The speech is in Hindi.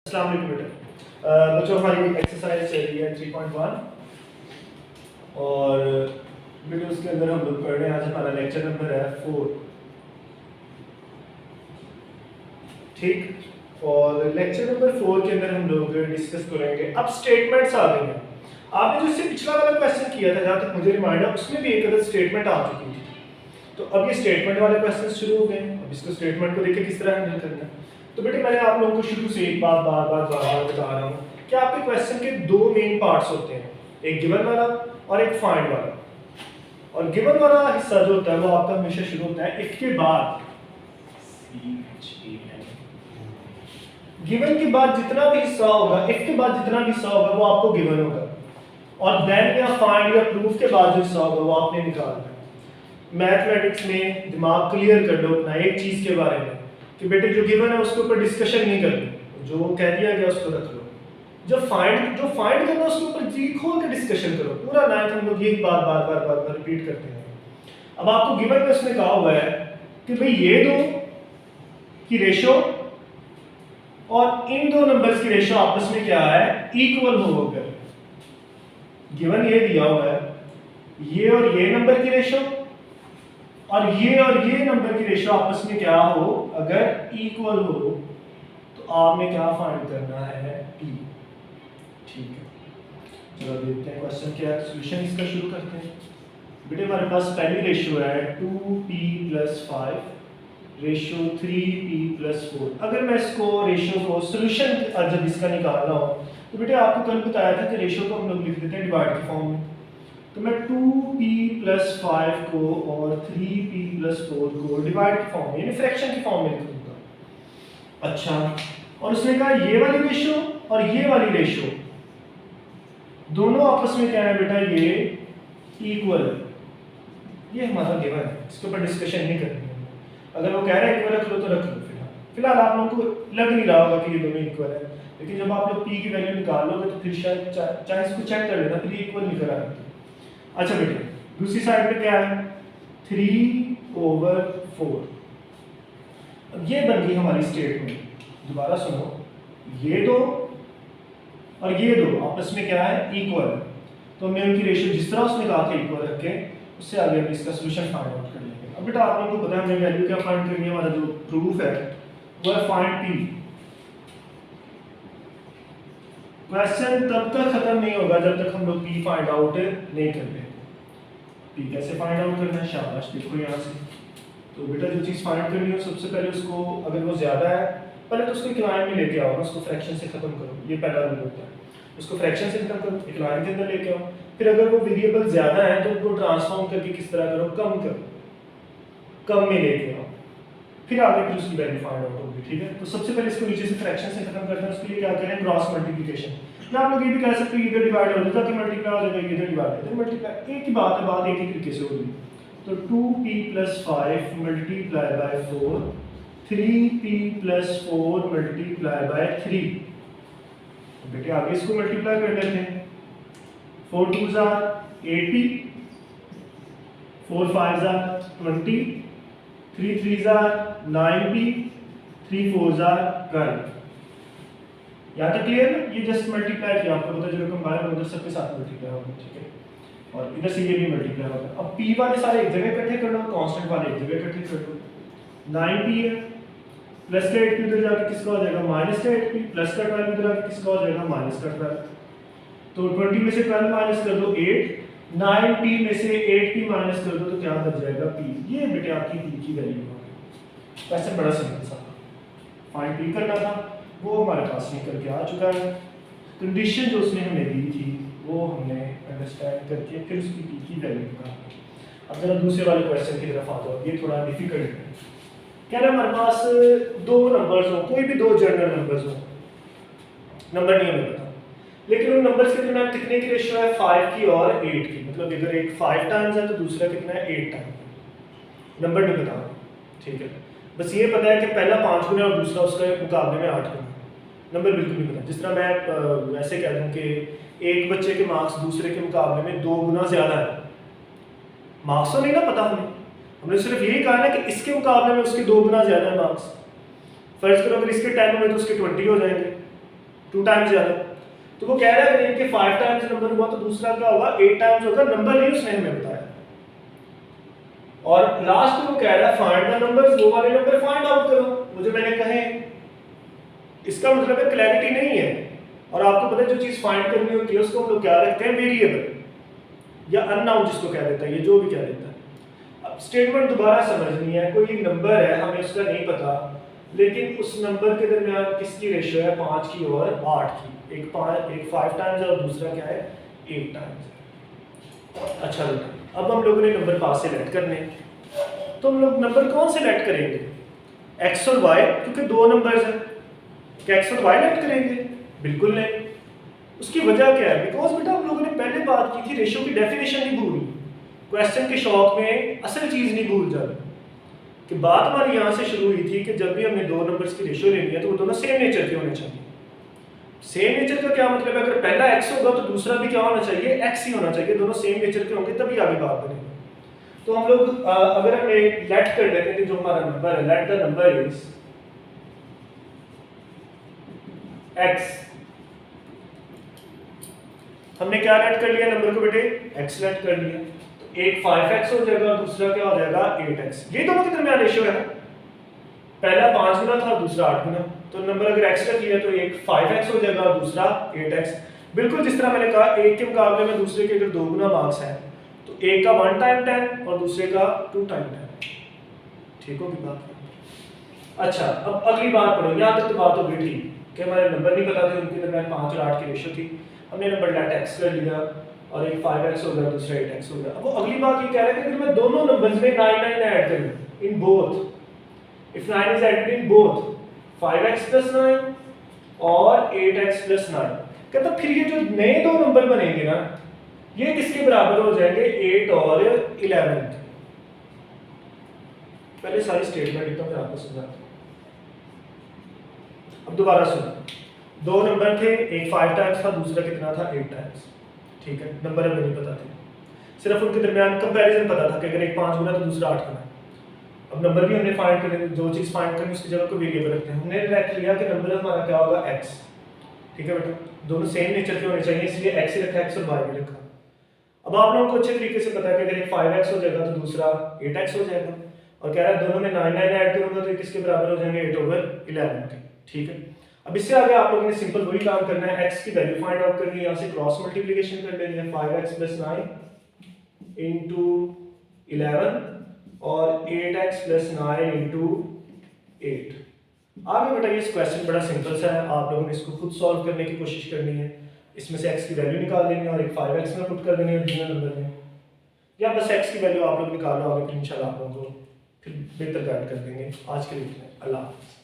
अस्सलाम वालेकुम बेटा। बच्चों हमारी एक्सरसाइज चल रही है 3.1 और बेटे उसके अंदर हम लोग पढ़ रहे हैं। आज हमारा लेक्चर नंबर है 4। ठीक, और लेक्चर नंबर 4 के अंदर हम लोग डिस्कस करेंगे। अब स्टेटमेंट्स आ गई हैं। आपने जो इससे पिछला वाला क्वेश्चन किया था, जहाँ तक मुझे रिमाइंड है, उसमें भी एक अदर स्टेटमेंट आ चुकी थी। तो अब ये स्टेटमेंट वाले क्वेश्चन शुरू हो गए। अब इसको स्टेटमेंट को देखें किस तरह हैंडल करना है। तो बेटे मैंने आप लोगों को शुरू से एक बात बार बार बता रहा हूँ कि आपके क्वेश्चन के दो मेन पार्ट्स होते हैं, एक गिवन वाला और एक फाइंड वाला। और गिवन वाला हिस्सा जो होता है वो आपका हमेशा शुरू होता है इफ के बाद। गिवन के बाद जितना भी हिस्सा होगा, इफ के बाद जितना भी हिस्सा होगा वो आपको गिवन होगा, और देन या फाइंड या प्रूफ के बाद जो हिस्सा होगा वो आपने निकालना है। मैथमेटिक्स में दिमाग क्लियर कर लो अपना एक चीज के बारे में कि बेटे जो गिवन है उसके ऊपर डिस्कशन नहीं करनी, जो कह दिया गया उसको रख लो। जो फाइंड करना उसके ऊपर जी खोल के डिस्कशन करो। पूरा नाइन्थ हम लोग यही बार बार बार बार बार रिपीट करते हैं। अब आपको गिवन में उसने कहा हुआ है कि भाई ये दो की रेशो और इन दो नंबर्स की रेशो आपस में क्या है, इक्वल होकर। गिवन ये दिया हुआ है, ये और ये नंबर की रेशो और ये नंबर की रेशो आपस में क्या हो, अगर इक्वल हो तो आपने क्या फाइंड करना है, p। ठीक है, चलो देखते हैं क्वेश्चन क्या है। सॉल्यूशन इसका शुरू करते हैं। बेटे हमारे पास पहली रेशो है 2p + 5 रेशो 3p + 4। अगर मैं इसको रेशो को सॉल्यूशन जब इसका निकालना हो तो बेटे आपको कल बताया था कि रेशो को हम लोग लिख देते हैं डिवाइड के फॉर्म में। तो मैं 2p + 5 को और 3p + 4 को डिवाइड के फॉर्म में यानी फ्रैक्शन के फॉर्म में लिख दूंगा। अच्छा, और उसने कहा ये वाली रेशो और ये वाली रेशो दोनों आपस में क्या है बेटा, ये इक्वल है। ये हमारा गिवन है, इसके ऊपर डिस्कशन नहीं करनी है। अगर वो कह रहे हैं इक्वल रख लो तो रख लो। फिलहाल आप लोगों को लग नहीं रहा होगा कि ये दोनों इक्वल है, लेकिन जब आप लोग p की वैल्यू निकाल लोगे तो फिर शायद चाहे इसको चेक कर लेना, फिर इक्वल निकल आएगा। अच्छा बेटे दूसरी साइड पे क्या है, 3/4। अब ये बन गई हमारी स्टेटमेंट। दोबारा सुनो, ये दो और ये दो आपस में क्या है, इक्वल। तो हमने उनकी रेशियो जिस तरह उसने कहा था इक्वल रख के, उससे आगे हम इसका सॉल्यूशन फाइंड आउट कर लेंगे। अब बेटा आप लोगों को पता है हमें वैल्यू क्या फाइंड करनी है। हमारा जो प्रूफ है वो है फाइंड p। क्वेश्चन तब तक खत्म नहीं होगा जब तक हम लोग p फाइंड आउट नहीं करते। p कैसे फाइंड आउट करना है, शाबाश देखो यहाँ से। तो बेटा जो चीज़ फाइंड करनी है सबसे पहले उसको, अगर वो ज़्यादा है पहले तो उसको एक लाइन में लेके आओ ना, उसको फ्रैक्शन से खत्म करो। ये पहला रूल होता है, उसको फ्रैक्शन से खत्म करो, एक लाइन के अंदर लेके आओ। फिर अगर वो वेरिएबल ज़्यादा है तो उनको ट्रांसफॉर्म करके किस तरह करो, कम करो, कम में लेके आओ, फिर आगे फिर उसकी वैल्यू फाइंड आउट होगी। ठीक है, तो सबसे पहले इसको नीचे से फ्रैक्शन से खत्म करना है। उसके लिए क्या करें, क्रॉस मल्टीप्लिकेशन। या आप लोग ये भी कह सकते हो इधर डिवाइड हो जाएगा कि मल्टीप्लाई हो जाएगा, इधर डिवाइड हो जाएगा मल्टीप्लाई। एक ही बात है, बात एक ही तरीके से होगी। तो 2p + 5 × 4, 3p + 4 × 3। बेटे आगे इसको मल्टीप्लाई कर लेते हैं। 4 2s are 8p, 4 5s are 20, 3 3s are 9p, 3 4s are 12। यहाँ तक क्लियर है? ये जस्ट मल्टीप्लाई किया, आपको पता चला कंबाइन उधर सबके साथ मल्टीप्लाई होगा। ठीक है, और इधर से ये भी मल्टीप्लाई होगा। अब p वाले सारे एक जगह इकट्ठे कर लो, कांस्टेंट वाले एक जगह इकट्ठे कर लो। 9p है, प्लस का 8p उधर जाके किसका हो जाएगा, माइनस का 8p, प्लस का 12 उधर जाके किसका हो जाएगा, माइनस का 12। तो 20 में से 12 माइनस कर दो 8, 9p में से 8p माइनस कर दो तो क्या बच जाएगा, p। ये बेटे आपकी p की वैल्यू है। वैसे बड़ा सिंपल सा फाइंड p करना था, वो हमारे पास निकल के आ चुका है। कंडीशन जो उसने हमें दी थी वो हमने अंडरस्टैंड करके फिर उसकी p की वैल्यू निकाली। अब जरा दूसरे वाले क्वेश्चन की तरफ आ जाओ, ये थोड़ा डिफिकल्ट है। क्या ना हमारे पास दो नंबर्स हो, कोई भी दो जनरल नंबर्स हो, नंबर नहीं हमें पता, लेकिन उन नंबर्स के दरमियान कितने की रेशियो है, 5 की और 8 की। मतलब अगर एक 5 टाइम्स है तो दूसरा कितना है, 8 टाइम्स। नंबर नहीं पता, ठीक है, बस ये पता है कि पहला 5 गुना और दूसरा उसके मुकाबले में 8 गुना। नंबर बिल्कुल नहीं पता। जिस तरह मैं वैसे कह दूं कि एक बच्चे के मार्क्स दूसरे के मुकाबले में 2 गुना ज़्यादा है, मार्क्स तो नहीं ना पता हमने सिर्फ यही कहा ना कि इसके मुकाबले में उसके 2 गुना ज़्यादा है मार्क्स। फर्ज करो अगर इसके 10 हुए तो उसके 20 हो जाएंगे, 2 टाइम्स ज़्यादा। तो वो कह रहा है कि 5 टाइम्स नंबर हुआ तो दूसरा क्या होगा 8 टाइम्स होगा, नंबर नहीं उसने हमें बताया। और लास्ट में वो कह रहा है फाइंड द नंबर्स, वो वाले नंबर फाइंड आउट करो मुझे मैंने कहे। इसका मतलब है क्लैरिटी नहीं है। और आपको पता है जो चीज़ फाइंड करनी होती है उसको हम लोग क्या रखते हैं, वेरिएबल या अननाउन जिसको कह देता है, ये जो भी कह देता है। अब स्टेटमेंट दोबारा समझनी है, कोई नंबर है हमें उसका नहीं पता, लेकिन उस नंबर के दरमियान किसकी रेशियो है 5 की और 8 की, एक 5 टाइम्स और दूसरा क्या है 8 टाइम्स। अच्छा बेटा अब हम लोगों ने नंबर पास सेलेक्ट करने, तो हम लोग नंबर कौन सेलेक्ट करेंगे, एक्स और वाई, क्योंकि दो नंबर्स हैं। क्या एक्स और वाई सेलेक्ट करेंगे? बिल्कुल नहीं। उसकी वजह क्या है? बिकॉज बेटा हम लोगों ने पहले बात की थी रेशियो की डेफिनेशन नहीं भूलनी, क्वेश्चन के शौक में असल चीज़ नहीं भूल जानी। कि बात हमारी यहाँ से शुरू हुई थी कि जब भी हमने दो नंबर्स की रेशियो लेनी है तो वो दोनों सेम नेचर के होने चाहिए। सेम नेचर का क्या मतलब है, अगर पहला एक्स होगा तो दूसरा भी क्या होना चाहिए, एक्स ही होना चाहिए, दोनों सेम नेचर के होंगे तभी आगे बात बनेगी। तो हम लोग अगर हमने लेट कर लेते हैं जो हमारा नंबर है, let the number is x. हमने क्या लेट कर लिया नंबर को बेटे, एक्स लेट कर लिया। तो एक 5x हो जाएगा और दूसरा क्या हो जाएगा 8x। ये दोनों के दरमियान रेशियो है ना, पहला 5 गुना था और दूसरा 8 गुना। तो नंबर अगर x रख लिया तो एक 5x हो जाएगा और दूसरा 8x। बिल्कुल जिस तरह मैंने कहा एक के मुकाबले में दूसरे के अगर 2 गुना मार्क्स है तो एक का 1 टाइम 10 और दूसरे का 2 टाइम 10। ठीक होगी बात? अच्छा अब अगली बात पढ़ो, यहाँ तक तो बात हो गई ठीक कि हमारे नंबर नहीं पता थे, उनके दरमियान 5 और 8 की रेशियो थी। हमने नंबर लेट x कर लिया और एक 5x हो गया दूसरा 8x हो गया। अब वो अगली बात ये कह रहा है कि अगर मैं दोनों नंबर्स में 9 9 ऐड करूं in both, if 9 is added in both 5x + 9 और 8x + 9, कहता फिर ये जो नए दो नंबर बनेंगे ना ये किसके बराबर हो जाएंगे 8 और 11। पहले सारी स्टेटमेंट लिखता हूं फिर आपको समझाता हूं। अब दोबारा सुनो, दो नंबर थे, एक 5 टाइम्स था दूसरा कितना था 8 टाइम्स। ठीक है, नंबर हमें नहीं पता थे, सिर्फ उनके दरमियान कंपैरिजन पता था कि अगर एक 5 गुना तो दूसरा 8 गुना। अब नंबर भी हमने फाइंड करने, जो चीज़ फाइंड करनी उसकी जगह को वेरिएबल रखते हैं। हमने रख लिया कि नंबर हमारा क्या होगा x। ठीक है बेटा, दोनों सेम नेचर के होने चाहिए इसलिए x ही रखा, x और y भी रखा। अब आप लोगों को अच्छे तरीके से पता है कि अगर एक 5x हो जाएगा तो दूसरा 8x हो जाएगा, और कह रहा है दोनों में 9 9 ऐड करूंगा तो ये किसके बराबर हो जाएंगे 8/11 के। ठीक है, अब इससे आगे आप लोगों ने सिंपल वही काम करना है, x की वैल्यू फाइंड आउट करनी है, यहाँ से क्रॉस मल्टीप्लिकेशन कर लेनी है 5x + 9 * 11 और 8x + 9 * 8। आगे बेटा ये क्वेश्चन बड़ा सिंपल सा है, आप लोगों ने इसको खुद सॉल्व करने की कोशिश करनी है। इसमें से x की वैल्यू निकाल लेनी है और एक 5x में पुट कर देनी है ओरिजिनल नंबर में, या बस x की वैल्यू आप लोग निकाल लो, आगे फिर इंशाल्लाह आप लोगों को फिर बेहतर गाइड कर देंगे। आज के लिए अल्लाह हाफ़िज़।